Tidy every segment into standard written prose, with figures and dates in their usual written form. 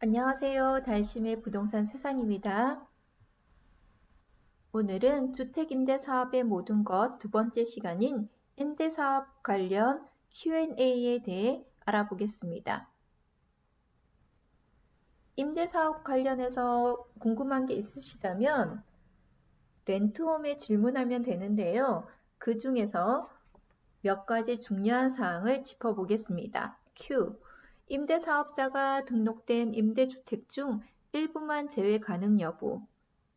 안녕하세요. 달심의 부동산 세상입니다. 오늘은 주택임대사업의 모든 것 두 번째 시간인 임대사업 관련 Q&A에 대해 알아보겠습니다. 임대사업 관련해서 궁금한 게 있으시다면 렌트홈에 질문하면 되는데요. 그 중에서 몇 가지 중요한 사항을 짚어보겠습니다. Q. 임대사업자가 등록된 임대주택 중 일부만 제외 가능 여부.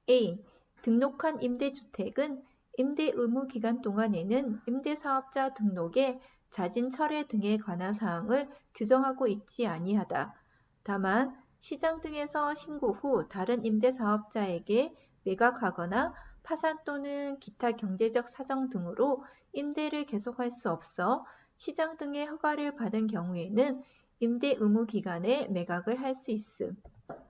A. 등록한 임대주택은 임대 의무 기간 동안에는 임대사업자 등록에 자진 철회 등에 관한 사항을 규정하고 있지 아니하다. 다만 시장 등에서 신고 후 다른 임대사업자에게 매각하거나 파산 또는 기타 경제적 사정 등으로 임대를 계속할 수 없어 시장 등의 허가를 받은 경우에는 임대 의무 기간에 매각을 할 수 있음.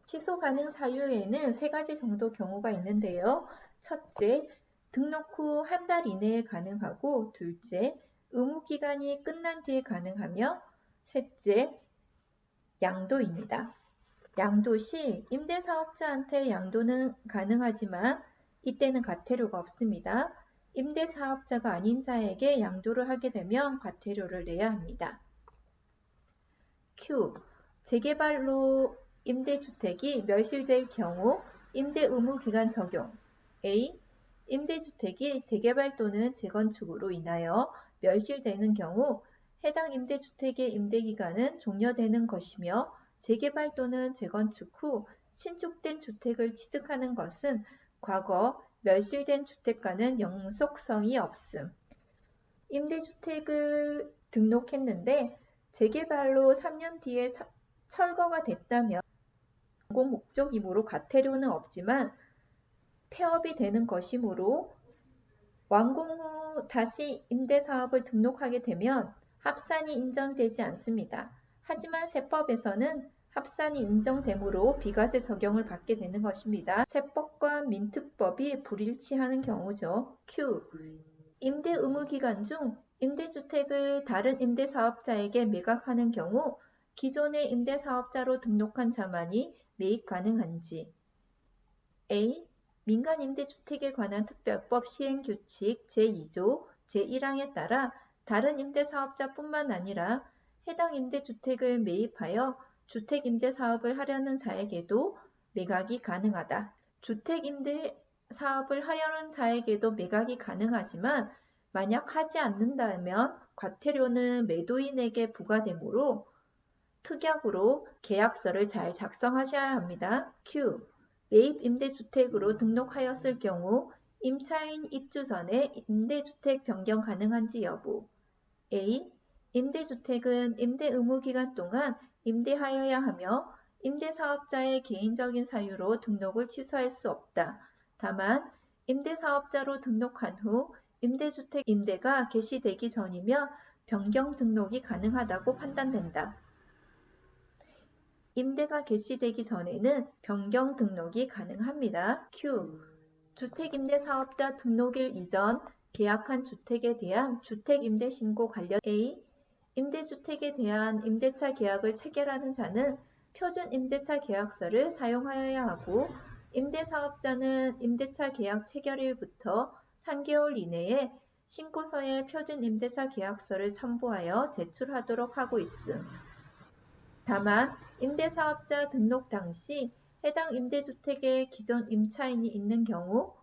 취소 가능 사유에는 세 가지 정도 경우가 있는데요. 첫째, 등록 후 한 달 이내에 가능하고, 둘째, 의무 기간이 끝난 뒤에 가능하며, 셋째, 양도입니다. 양도 시 임대사업자한테 양도는 가능하지만 이때는 과태료가 없습니다. 임대사업자가 아닌 자에게 양도를 하게 되면 과태료를 내야 합니다. Q. 재개발로 임대주택이 멸실될 경우 임대 의무 기간 적용. A. 임대주택이 재개발 또는 재건축으로 인하여 멸실되는 경우 해당 임대주택의 임대기간은 종료되는 것이며 재개발 또는 재건축 후 신축된 주택을 취득하는 것은 과거 멸실된 주택과는 영속성이 없음. 임대주택을 등록했는데 재개발로 3년 뒤에 철거가 됐다면 공공 목적이므로 과태료는 없지만 폐업이 되는 것이므로 완공 후 다시 임대사업을 등록하게 되면 합산이 인정되지 않습니다. 하지만 세법에서는 합산이 인정되므로 비과세 적용을 받게 되는 것입니다. 세법과 민특법이 불일치하는 경우죠. Q. 임대 의무 기간 중 임대주택을 다른 임대사업자에게 매각하는 경우 기존의 임대사업자로 등록한 자만이 매입 가능한지. A. 민간임대주택에 관한 특별법 시행규칙 제2조 제1항에 따라 다른 임대사업자뿐만 아니라 해당 임대주택을 매입하여 주택임대사업을 하려는 자에게도 매각이 가능하다. 주택임대사업을 하려는 자에게도 매각이 가능하지만 만약 하지 않는다면 과태료는 매도인에게 부과되므로 특약으로 계약서를 잘 작성하셔야 합니다. Q. 매입 임대주택으로 등록하였을 경우 임차인 입주 전에 임대주택 변경 가능한지 여부. A. 임대주택은 임대 의무 기간 동안 임대하여야 하며 임대사업자의 개인적인 사유로 등록을 취소할 수 없다. 다만 임대사업자로 등록한 후 임대주택 임대가 개시되기 전이며 변경 등록이 가능하다고 판단된다. 임대가 개시되기 전에는 변경 등록이 가능합니다. Q. 주택임대사업자 등록일 이전 계약한 주택에 대한 주택임대신고 관련 A. 임대주택에 대한 임대차 계약을 체결하는 자는 표준임대차 계약서를 사용하여야 하고 임대사업자는 임대차 계약 체결일부터 3개월 이내에 신고서에 표준임대차 계약서를 첨부하여 제출하도록 하고 있음. 다만 임대사업자 등록 당시 해당 임대주택에 기존 임차인이 있는 경우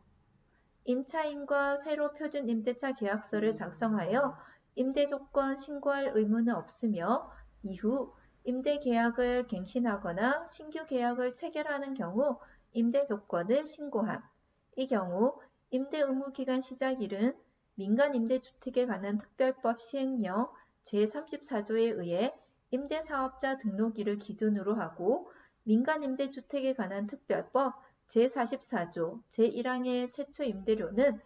임차인과 새로 표준 임대차 계약서를 작성하여 임대조건 신고할 의무는 없으며 이후 임대계약을 갱신하거나 신규 계약을 체결하는 경우 임대조건을 신고함. 이 경우 임대의무기간 시작일은 민간임대주택에 관한 특별법 시행령 제34조에 의해 임대사업자 등록일을 기준으로 하고 민간임대주택에 관한 특별법 제44조 제1항의 최초 임대료는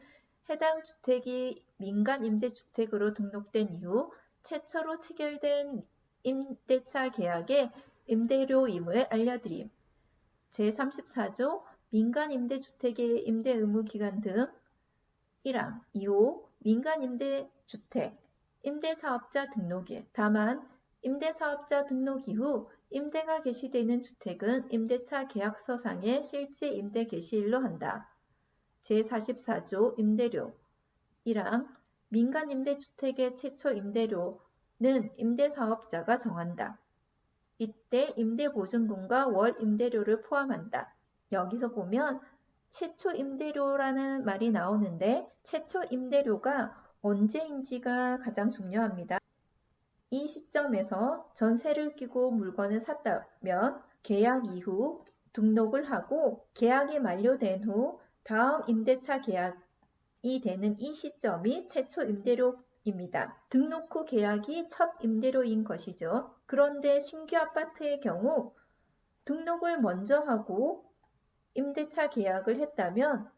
해당 주택이 민간임대주택으로 등록된 이후 최초로 체결된 임대차 계약의 임대료임을 알려드림. 제34조 민간임대주택의 임대의무기간 등 1항 2호 민간임대주택 임대사업자 등록일. 다만 임대사업자 등록 이후 임대가 개시되는 주택은 임대차 계약서상의 실제 임대 개시일로 한다. 제44조 임대료 1항 민간 임대주택의 최초 임대료는 임대사업자가 정한다. 이때 임대보증금과 월 임대료를 포함한다. 여기서 보면 최초 임대료라는 말이 나오는데 최초 임대료가 언제인지가 가장 중요합니다. 이 시점에서 전세를 끼고 물건을 샀다면 계약 이후 등록을 하고 계약이 만료된 후 다음 임대차 계약이 되는 이 시점이 최초 임대료입니다. 등록 후 계약이 첫 임대료인 것이죠. 그런데 신규 아파트의 경우 등록을 먼저 하고 임대차 계약을 했다면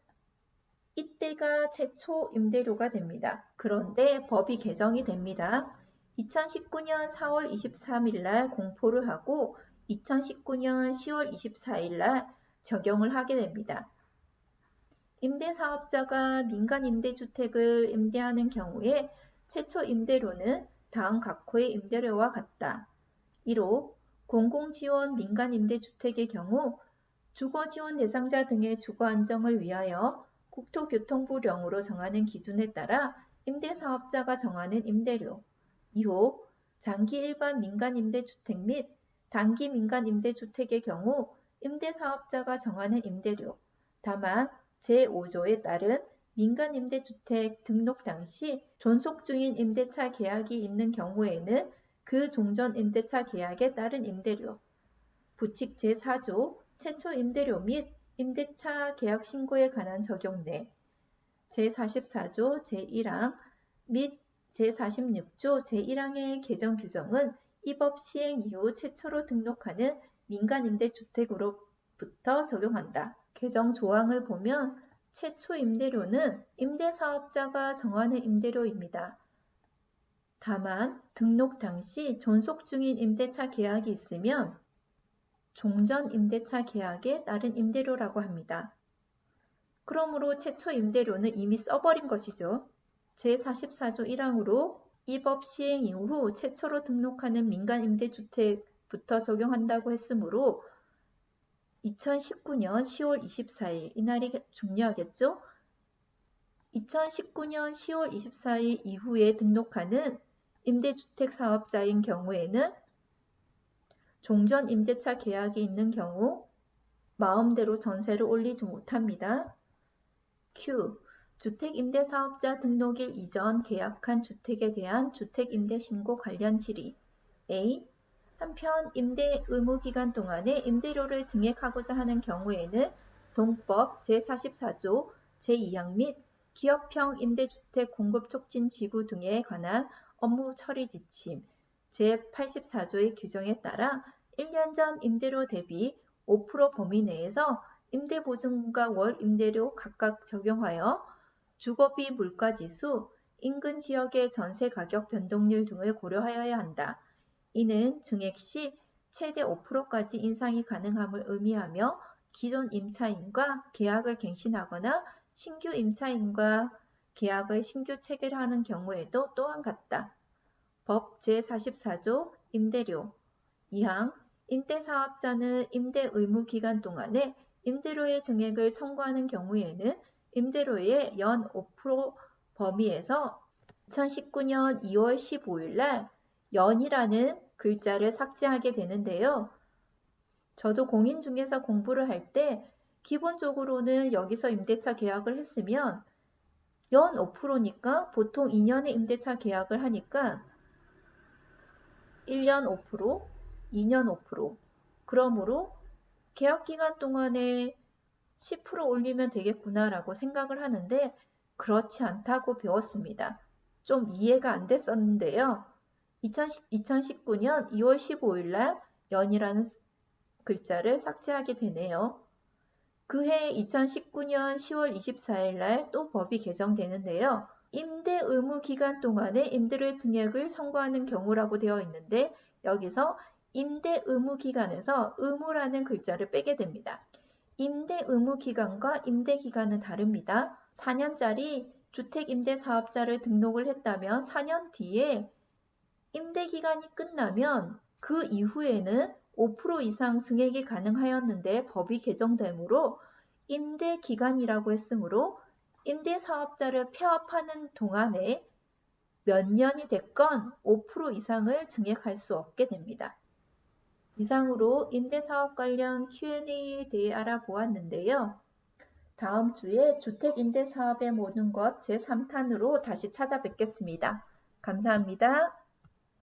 이때가 최초 임대료가 됩니다. 그런데 법이 개정이 됩니다. 2019년 4월 23일 날 공포를 하고 2019년 10월 24일 날 적용을 하게 됩니다. 임대사업자가 민간 임대주택을 임대하는 경우에 최초 임대료는 다음 각 호의 임대료와 같다. 1호 공공지원 민간 임대주택의 경우 주거지원 대상자 등의 주거 안정을 위하여 국토교통부령으로 정하는 기준에 따라 임대사업자가 정하는 임대료. 2호 장기 일반 민간 임대주택 및 단기 민간 임대주택의 경우 임대사업자가 정하는 임대료. 다만 제5조에 따른 민간 임대주택 등록 당시 존속 중인 임대차 계약이 있는 경우에는 그 종전 임대차 계약에 따른 임대료. 부칙 제4조 최초 임대료 및 임대차 계약 신고에 관한 적용내 제44조 제1항 및 제46조 제1항의 개정 규정은 이 법 시행 이후 최초로 등록하는 민간 임대주택으로부터 적용한다. 개정 조항을 보면 최초 임대료는 임대사업자가 정하는 임대료입니다. 다만 등록 당시 존속 중인 임대차 계약이 있으면 종전 임대차 계약에 따른 임대료라고 합니다. 그러므로 최초 임대료는 이미 써버린 것이죠. 제44조 1항으로 이 법 시행 이후 최초로 등록하는 민간 임대주택부터 적용한다고 했으므로 2019년 10월 24일 이날이 중요하겠죠? 2019년 10월 24일 이후에 등록하는 임대주택 사업자인 경우에는 종전 임대차 계약이 있는 경우 마음대로 전세를 올리지 못합니다. Q. 주택임대사업자 등록일 이전 계약한 주택에 대한 주택임대신고 관련 질의. A. 한편 임대 의무기간 동안에 임대료를 증액하고자 하는 경우에는 동법 제44조 제2항 및 기업형 임대주택 공급 촉진 지구 등에 관한 업무 처리 지침 제84조의 규정에 따라 1년 전 임대료 대비 5% 범위 내에서 임대보증금과 월 임대료 각각 적용하여 주거비 물가지수, 인근 지역의 전세 가격 변동률 등을 고려하여야 한다. 이는 증액 시 최대 5%까지 인상이 가능함을 의미하며 기존 임차인과 계약을 갱신하거나 신규 임차인과 계약을 신규 체결하는 경우에도 또한 같다. 법 제44조 임대료 2항 임대사업자는 임대 의무 기간 동안에 임대료의 증액을 청구하는 경우에는 임대료의 연 5% 범위에서 2019년 2월 15일 날 연이라는 글자를 삭제하게 되는데요. 저도 공인 중개사 공부를 할 때 기본적으로는 여기서 임대차 계약을 했으면 연 5%니까 보통 2년의 임대차 계약을 하니까 1년 5%, 2년 5%. 그러므로 계약 기간 동안에 10% 올리면 되겠구나라고 생각을 하는데 그렇지 않다고 배웠습니다. 좀 이해가 안 됐었는데요. 2019년 2월 15일 날 연이라는 글자를 삭제하게 되네요. 그해 2019년 10월 24일 날 또 법이 개정되는데요. 임대 의무 기간 동안에 임대료 증액을 청구하는 경우라고 되어 있는데 여기서 임대 의무 기간에서 의무라는 글자를 빼게 됩니다. 임대 의무 기간과 임대 기간은 다릅니다. 4년짜리 주택임대사업자를 등록을 했다면 4년 뒤에 임대 기간이 끝나면 그 이후에는 5% 이상 증액이 가능하였는데 법이 개정되므로 임대기간이라고 했으므로 임대사업자를 폐업하는 동안에 몇 년이 됐건 5% 이상을 증액할 수 없게 됩니다. 이상으로 임대사업 관련 Q&A에 대해 알아보았는데요. 다음 주에 주택임대사업에 모든 것 제3탄으로 다시 찾아뵙겠습니다. 감사합니다.